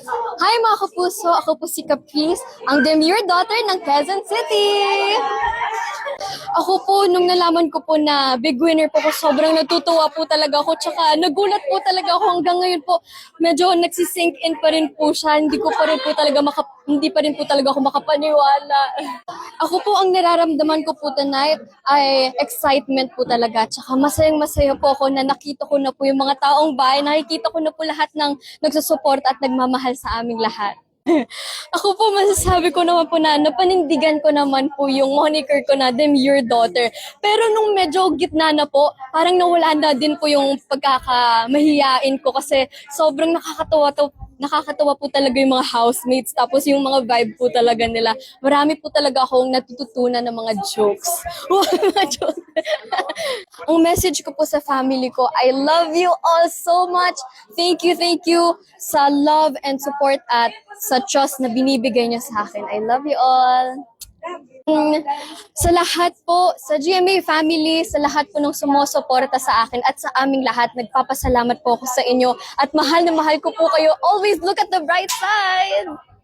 Hi mga kapuso! Ako po si Caprice, ang demure daughter ng Quezon City! Ako po, nung nalaman ko po na big winner po ko, sobrang natutuwa po talaga ako. Tsaka nagulat po talaga ako hanggang ngayon po. Medyo nagsisink in pa rin po siya. Hindi pa rin po talaga ako makapaniwala. Ako po, ang nararamdaman ko po tonight ay excitement po talaga. Tsaka masayang-masaya po ako na nakita ko na po yung mga taong bahay. Nakikita ko na po lahat ng nagsusuporta at nagmamahal sa aming lahat. Ako po, masasabi ko naman po na napanindigan ko naman po yung moniker ko na Demure Daughter. Pero nung medyo gitna na po, parang nawala na din po yung pagkakamahiyain ko kasi sobrang nakakatawa po talaga yung mga housemates. Tapos yung mga vibe po talaga nila. Marami po talaga akong natututunan ng mga jokes. Mga jokes. Ang message ko po sa family ko, I love you all so much. Thank you sa love and support at sa trust na binibigay niyo sa akin. I love you all. Sa lahat po, sa GMA family, sa lahat po ng sumusuporta sa akin at sa aming lahat, nagpapasalamat po ako sa inyo at mahal na mahal ko po kayo. Always look at the bright side!